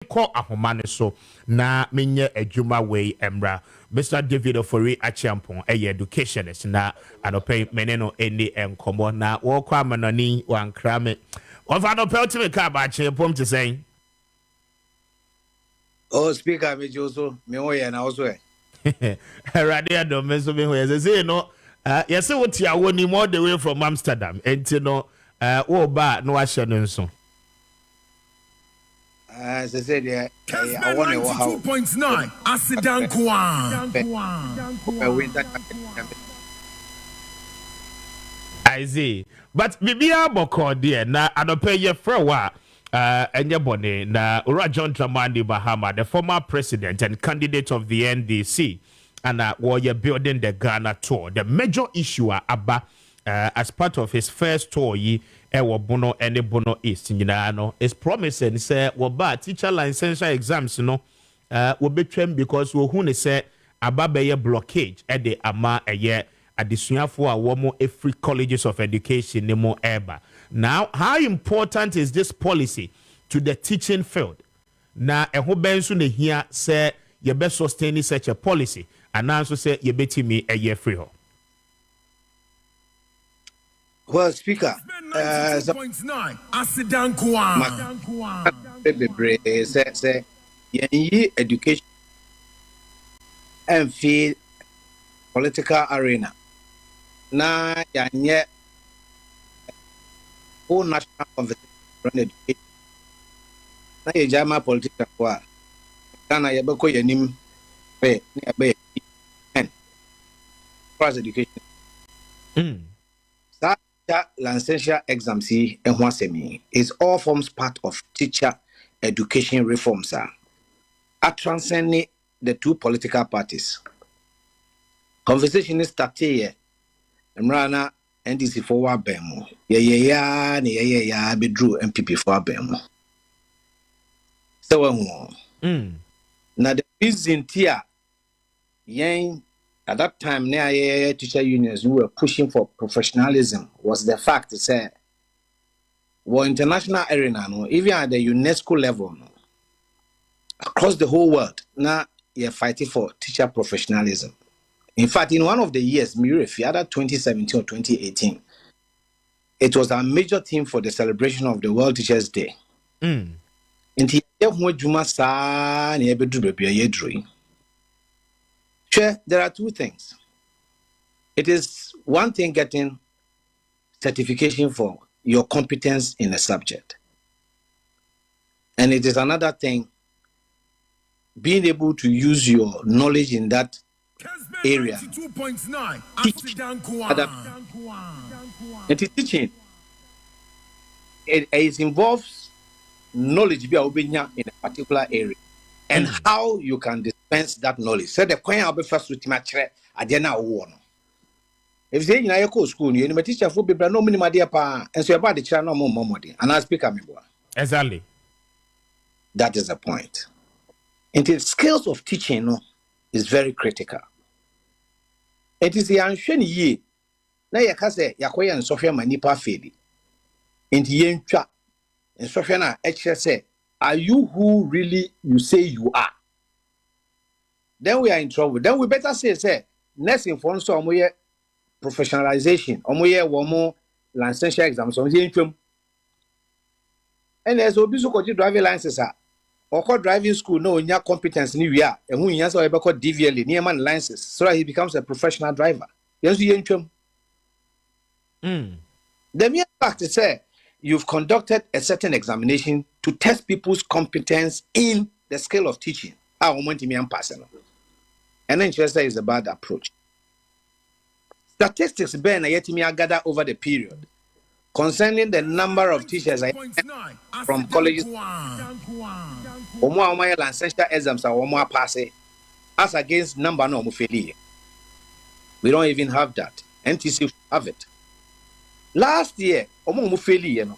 call ahoma so na menye adwuma we emra Mr. David Ofori Achiampon educationist na anope meneno eni enkomo na wo kwa manani wankrame ofa no peltime ka ba chiampom to say oh speaker me joso me hoye na also radio do me so me hoye say no yes what ya woni all the way from Amsterdam enti no wo ba no ahye no nso as I said, I want to 2.9. Asidan I see. But Bibia Boko dear na adope ye frewa enye bone na Ura John Dramani Bahama, the former president and candidate of the NDC, and while you're building the Ghana tour, the major issue aba as part of his first tour ewo bono ene bono east nyina no is promising say wo ba teacher licensure exams no wo betwem because wo hu ne say aba ye blockage e de ama eye adesuafo a wo mo free colleges of education ne mo eba. Now how important is this policy to the teaching field? Na eho benso ne hia say ye be sustain such a policy and also say ye betimi eye free ho. Well, speaker, Asidan say education and fee political arena. Na yanye whole national conversation around education. Na ye jama political kwa. Ghana ye beko yenim be ni abe and class education. Licensure exams is all forms part of teacher education reforms are transcending the two political parties. Conversation is started here. Mrana NDC for Wabemo. Yeah, bedrew MPP for Wabemo. So now the reason here, at that time, near teacher unions who were pushing for professionalism was the fact that international arena, even at the UNESCO level, across the whole world, now you're fighting for teacher professionalism. In fact, in one of the years, either 2017 or 2018, it was a major theme for the celebration of the World Teachers' Day. There are two things. It is one thing getting certification for your competence in a subject. And it is another thing being able to use your knowledge in that area. And teaching, it involves knowledge in a particular area. And how you can dispense that knowledge. So the coin I'll be first with my chair, I didn't know. If you say in a school, you know, teacher for people, no minimum dear pa, and so about the child no more money. And I speak a exactly. That is the point. And the skills of teaching is very critical. It is the ancient ye. Now you can say, Yakoya and Sophia Manipa Fedi. In the Yencha, and Sophia na say, are you who really you say you are? Then we are in trouble. Then we better say, next in front of professionalization, one more licensure exams. And as Obisu could driving licenses or driving school, no, in your competence, new year, and who has ever called DVL, near man license, so that he becomes a professional driver. Yes, you The mere fact is, you've conducted a certain examination to test people's competence in the skill of teaching. And then Chester is a bad approach. Statistics Ben Ayetimi gather over the period concerning the number of teachers from colleges. Omo licensure exams are omo pass as against number no mufeli. We don't even have that. NTC have it. Last year,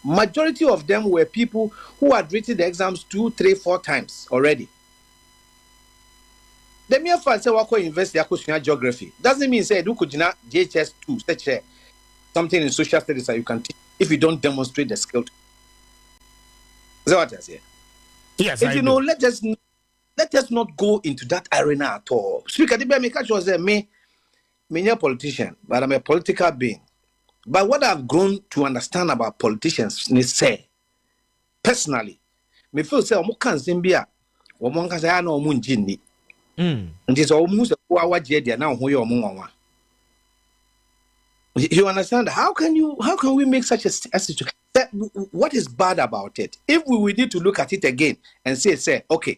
majority of them were people who had written the exams 2, 3, 4 times already. The mere fact that we invest in geography doesn't mean say you could not JHS 2 such something in social studies that you can teach if you don't demonstrate the skill. Is that what I say? Yes, And I you know, do. let us not go into that arena at all. Speaker, the me catch was me a politician, but I'm a political being. But what I've grown to understand about politicians is say, personally, me feel say omo kan sembia, omo kan say na omo njini. Nti so omo say wa waje dia na ho ye omo nwanwa. You understand? How can we make such a situation? What is bad about it? If we need to look at it again and say, okay,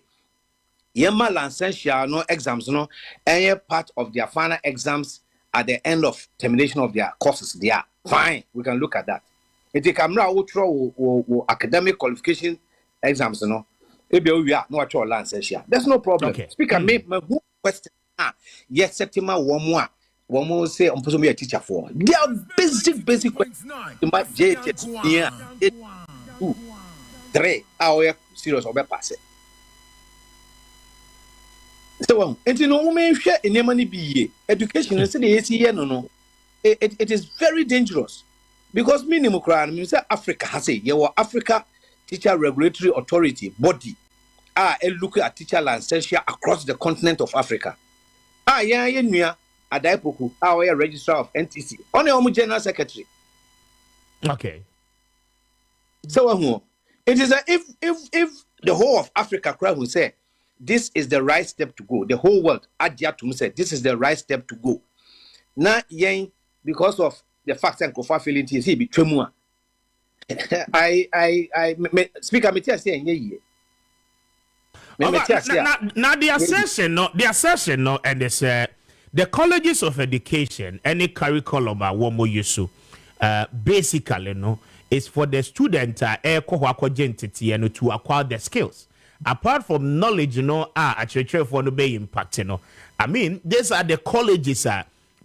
Yema licensure no exams no, any part of their final exams at the end of termination of their courses, they are fine. We can look at that. If the camera will academic qualification exams no, maybe we are no actual licensure. There's no problem. Okay. Speaker, me question. Yes, Septima one more say on person be a teacher for. They are basic questions. You might JHS here. 2, 3 hour serious or pass it. So, and you know, we share in your money be education and say no. It is very dangerous because minimum crime means that Africa has a Africa Teacher Regulatory Authority body. Look at teacher licensure across the continent of Africa. Adaipoku, our registrar of NTC, on the general secretary. Okay. So, it is if the whole of Africa crowd will say this is the right step to go, the whole world Adjatum said this is the right step to go. Now, because of the fact that Kofa feeling he be tremua. I speak a metia saying ye. Now the assertion no, and they say the colleges of education, any curriculum womo yusu, basically no, is for the student to acquire the skills. Apart from knowledge, actually for no be impact, I mean, these are the colleges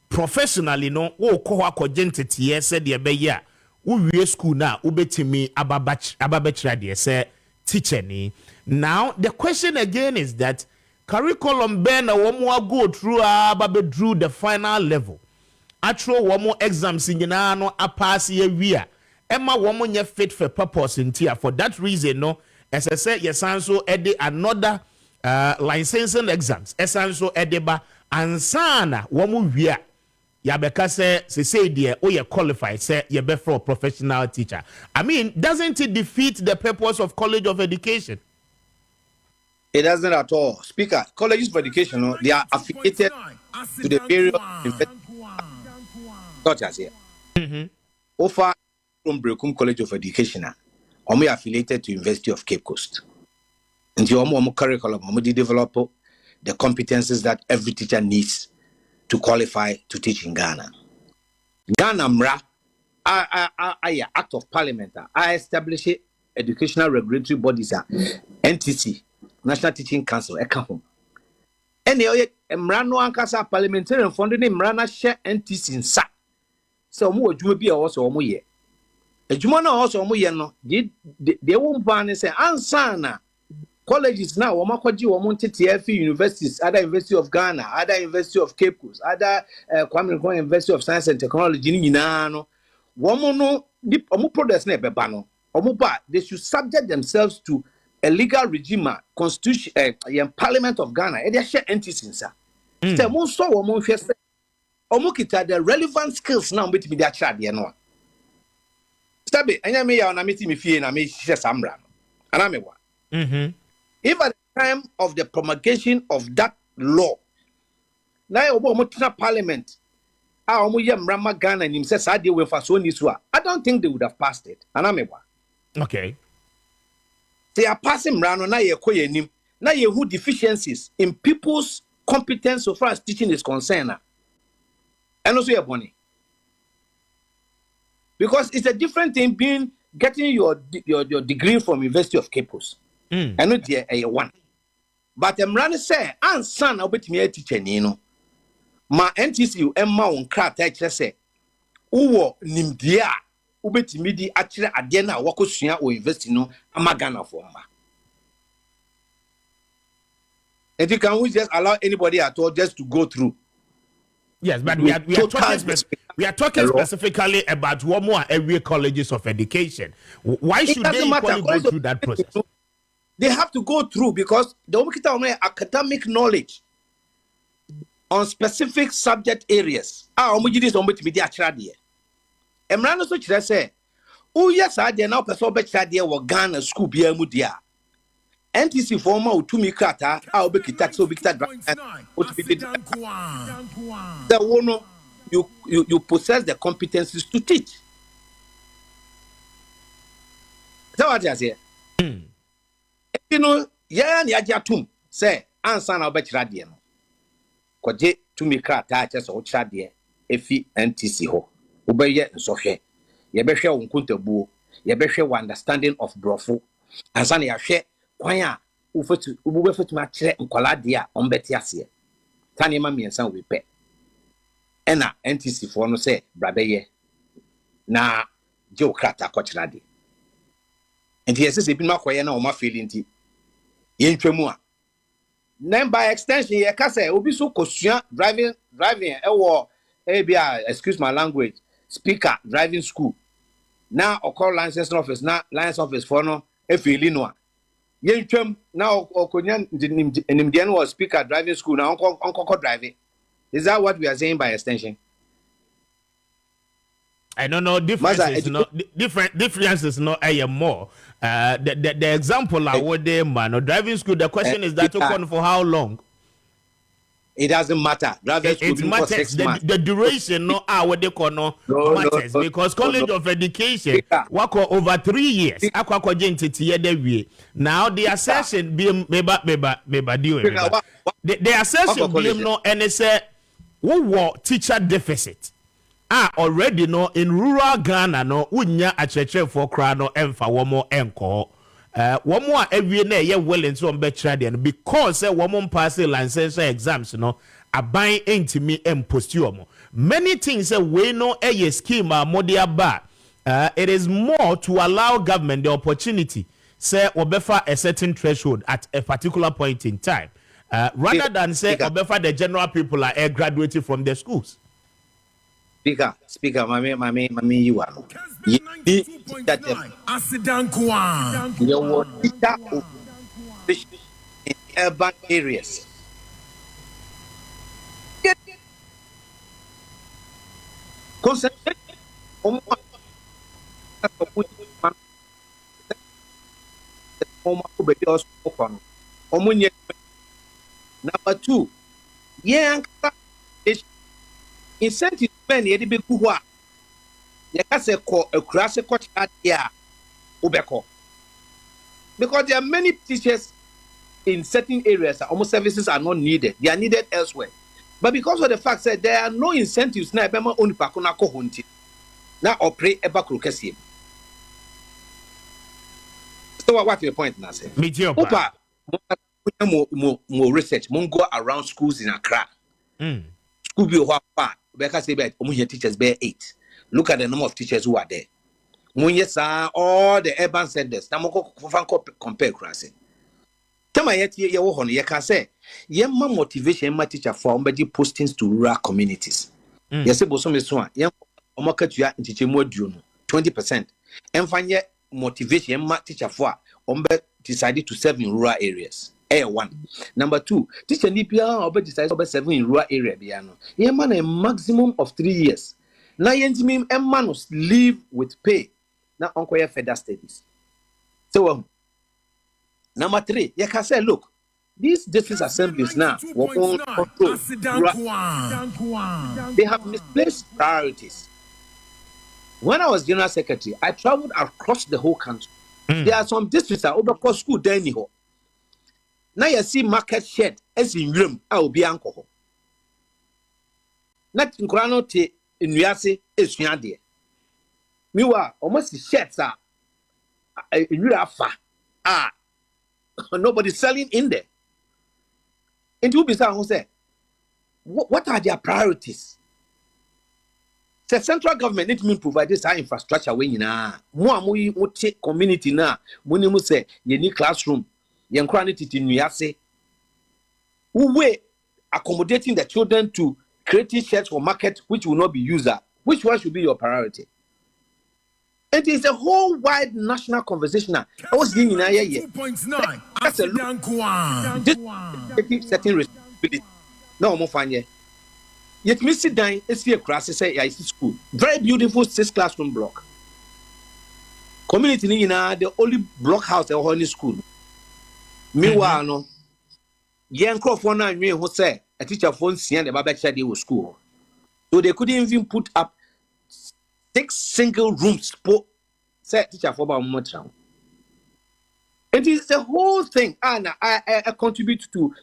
professionally, said the beya, we school now, ubetimi ababach say teacher ni. Now the question again is that curriculum ben go through drew the final level. Actual one exams in no a pass year. Emma woman ye fit for purpose in tier. For that reason, no, as I said, yes, so edit another licensing exams. Esanso edeba and sana woman we Yabeka say dear, oh, you qualify, say you be for a professional teacher. I mean, doesn't it defeat the purpose of College of Education? It doesn't at all. Speaker, colleges of education, they are affiliated to the various such as here. Offer from Brekum College of Education, or affiliated to University of Cape Coast. And your curriculum, develop the competences that every teacher needs to qualify to teach in Ghana. Ghana MRA, Act of Parliament, I establish educational regulatory bodies, NTC, National Teaching Council, home. And the MRA no ankasa parliamentarian funding MRA share NTC in sa. So more you be also more ye. A Jumana also more no, they won't ban and say, Ansana. Colleges now, Omakoji, Omonte TFE universities, other University of Ghana, other University of Cape Coast, other Kwame Nkrumah University of Science and Technology, Ninano, Womono, Omu products never bano, Omuba, they should subject themselves to a legal regime, constitution, Parliament of Ghana, and they share entities. So, most so, Omukita, the relevant skills now, with me, that child, you know. Stabi, and I may on a meeting if you and I may share some ram, and I may one. If at the time of the promulgation of that law, now Parliament, Ghana and himself, I don't think they would have passed it. Okay. They are passing round now you who deficiencies in people's competence so far as teaching is concerned. And also your money. Because it's a different thing getting your degree from University of Cape Coast. And not a one. But I'm running say, and son, I'll bet me a teacher, Nino. My NTC, Emma on craft, I just say, Uwo Nimdia, Ubet Midi, actually, Adena, Wakosia, or invest in Amagana for ma. And you can just allow anybody at all just to go through. Yes, but we are talking specifically about one more area colleges of education. Why should they equally go through that process? They have to go through because the academic knowledge on specific subject areas. Omujidi so mbetimi di akira de. Emra no so kire say, "Oh yes, I dey now person be kira de wo Ghana school bia mu dia." NTC former utumi krata obekita so obekita the one you possess the competencies to teach. That's what I say. You know, yeah, ni ajatum say ansa na obekira de no. Koje tumi krata ache so okira de efi NTC ho. Obeye nsohwe. Ye behwe wo nkuntabuo, ye behwe wo understanding of brofo. Ansa na ya hwe kwan a ubefetu ma kire nkola de a ombeti ase. Tani ma miensa we pe. Ena NTC for no say brabeye na geokrata kochira de. Enti yesi se bi ma koye na o ma feel nti ye ntwemu a. Then by extension ye ka say obi so kosua driving ewo ebia excuse my language speaker driving school. Now o call license office na license office for no e feel no a. Ye ntwem na okonya nimdian was speaker driving school na onko driving. Is that what we are saying by extension? I don't know. Difference is not more. The example I would man driving school. The question is that open for how long? It doesn't matter. Driving school it matters. For 6 months. The duration what they call matters because College of Education work over 3 years. Now the assertion being the assertion being no and say what teacher deficit. Already no in rural Ghana no unya acheche for kra no emfa womo enko womo a ewie na ye willing to betra de because womo pass licensure exams no aban entimi empostio mo many things we no a scheme modia ba it is more to allow government the opportunity say obefa a certain threshold at a particular point in time rather than say obefa the general people are graduating from the schools. Speaker, mami, you are. You in urban areas. Concentrate on number 2, yeah, incentive men ye be ku ho a ye ka se ko akurase ko chia ubeko because there are many teachers in certain areas almost services are not needed, they are needed elsewhere, but because of the fact that there are no incentives na ebema onipa ko na ko honti na opre eba krokese. So what your point na say opa mo research mo go around schools in Accra. School be teachers bear 8. Look at the number of teachers who are there. All the urban centers. Now compare crossing. Tell yet ye can say yemma motivation my teacher for postings to rural communities. Yes, bosom is one. Yem omokatua teacher more 20%. And find yet motivation my teacher for decided to serve in rural areas. A1. Number 2, teacher NPR or decide over 7 in rural area. Ye man a maximum of 3 years. Now yentimi must live with pay. Now uncle further studies. So number 3, you can say, look, these district assemblies now control. They have misplaced priorities. When I was general secretary, I traveled across the whole country. There are some districts that over school anyhow. Now you see market shed as in room, I will be alcohol. Not in Granote in Riasi is Yandi. Meanwhile, almost the sheds are in Rafa. Nobody's selling in there. And you be who say, what are their priorities? The central government need to provide this infrastructure when you know more community now. When you say you need classroom. Who way accommodating the children to creating sheds for market which will not be used. Which one should be your priority? It is a whole wide national conversation. I was doing in a year. 2.9. That's a look. This setting responsibility. No more fun. Yet, Mr. Dine, it's a class, say, I see school. Very beautiful 6 classroom block. Community in the only block house at Honey School. Meanwhile, no, young Crawford and me who say a teacher phone seeing the Babette with school. So they couldn't even put up 6 single rooms for set teacher for about much. It is the whole thing, and I contribute to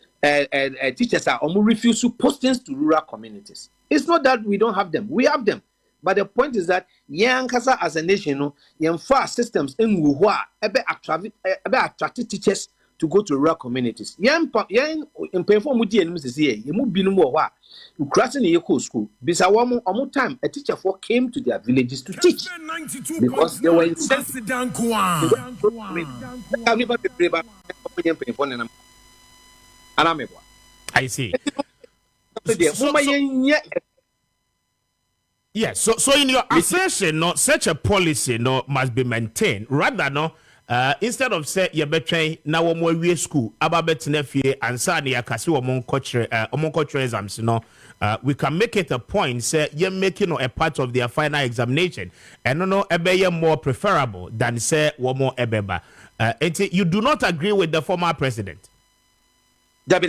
teachers are refuse to postings to rural communities. It's not that we don't have them; we have them. But the point is that young Kasa as a nation, no, young fast systems in Wuhua attracted teachers to go to rural communities. Young in perform with the enemies here, you move bin more. You cross in the eco school. Bisa one time a teacher for came to their villages to teach because they were incentivized. I see. Yes, so in your assertion, no, such a policy no must be maintained. Rather, no, instead of say you betray now we school about betnefie and sani akasi among culture exams, no, we can make it a point say you're making a part of their final examination, and no ebe more preferable than say one more ebeba. You do not agree with the former president. We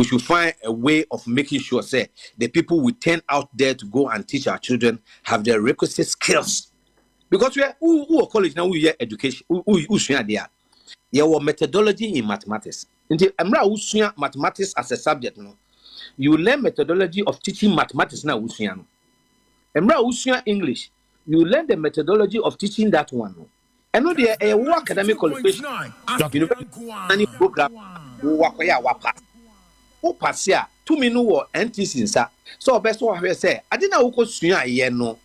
should find a way of making sure, say, the people we turn out there to go and teach our children have the requisite skills. Because we are who college now, we are education, who there. Your methodology in mathematics. Until mathematics as a subject, no, you learn methodology of teaching mathematics now. English, you learn the methodology of teaching that one. No. And no, there a academic qualification program who pass here 2 minutes NTC sa so best what I say I didn't know no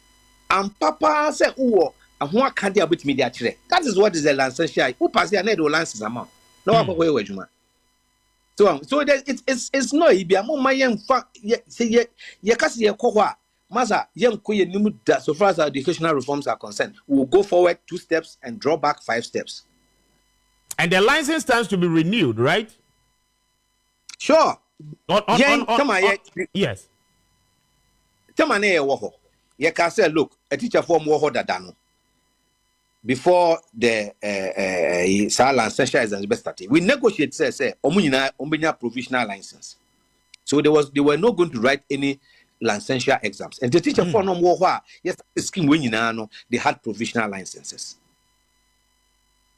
and papa say who a candy about media that is what is the licensure who pass here need license amount no one so it's no ibia mo mayen fa say ye kasi ye kokwa Maza, so far as our educational reforms are concerned, we will go forward 2 steps and draw back 5 steps. And the license stands to be renewed, right? Sure. Yes. You can say, look, a teacher form dano before the licensure is started. We negotiate, say, omunya provisional license. So they were not going to write any licensure exams. And the teacher for no more yes, scheme when they had provisional licenses.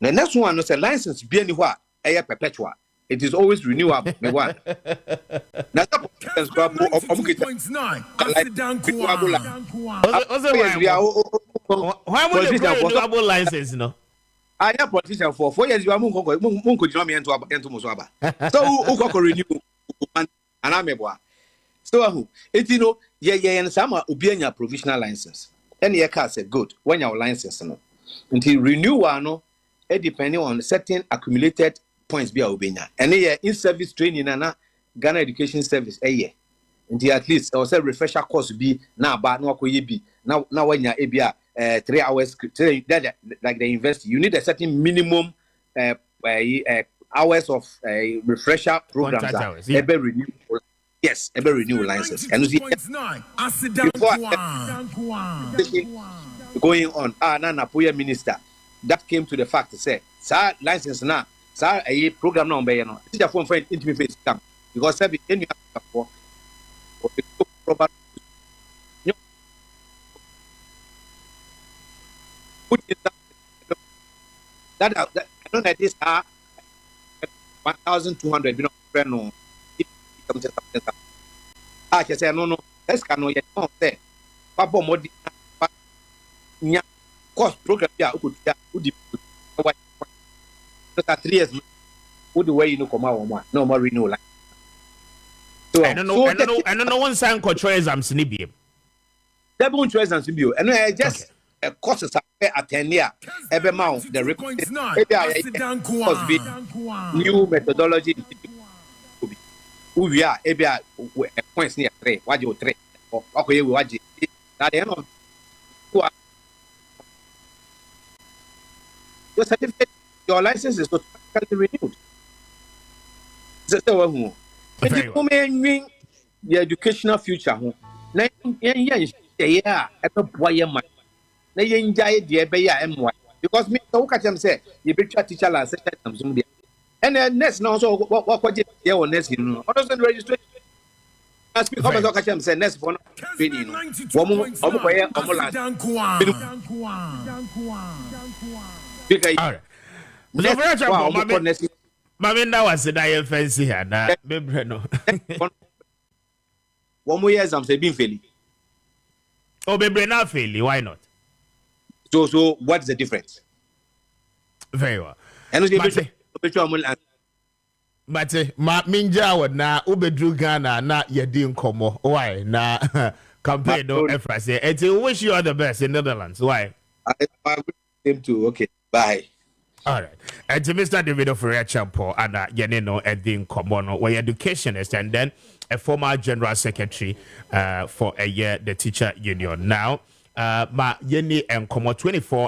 The next one is a license be anywhere a perpetual. It is always renewable. One. That's why would you renewable license, no? I am politician for 4 years. You are into Muswaba. So who renew and I'm so and some are provisional license. And your car said good when your license no. Until renew no, depending on certain accumulated points be obenya. And in service training and Ghana Education Service a year. Until at least also refresher course be now but no be now when you're ABR 3 hours like the university, you need a certain minimum hours of refresher programs renew. Yes, every renewal license. And you see, before going on, Nana Puya minister that came to the fact to say, sir, license now, sir, a program number, you know, teacher phone friend into me face come because every any for that I know that this are 1,200, you know, no. I just say no, let's can no yet say Papa Modi cost program here who could 3 years who the way you know come out no more renewal. So I don't know one sign control exams ni bi. There won't choice and symbio and I just a course at 10 year every month the new methodology. We are a points near 3. What you 3? Okay, we watch it. At the end of your certificate, your license is automatically renewed. That's the one. And the Very well. moment the educational future, na yeah, a boy, man. Na yenjaye de be ya emwa because me so catch them say you be teacher license exams there. And then next now so what there on next you know. Others registration as speak up so catch them say next for no training no. Omo boy omo last. Because All right. So very much, Mami na was the die fancy here na bebre no. One more years I'm say being failing. Oh, bebre na fail, why not? So what's the difference? Very well. And Mate, ma minja wad na ubedru Ghana na yedi nkomo. Why? Na campaign no effort say. And to wish you all the best in Netherlands. Why? I same too. Okay. Bye. All right. And to Mr. David Ofria Champo and Yenino Edin Komono, where educationist and then a former general secretary for a year, the teacher union. Now, ma yeni and Komo 24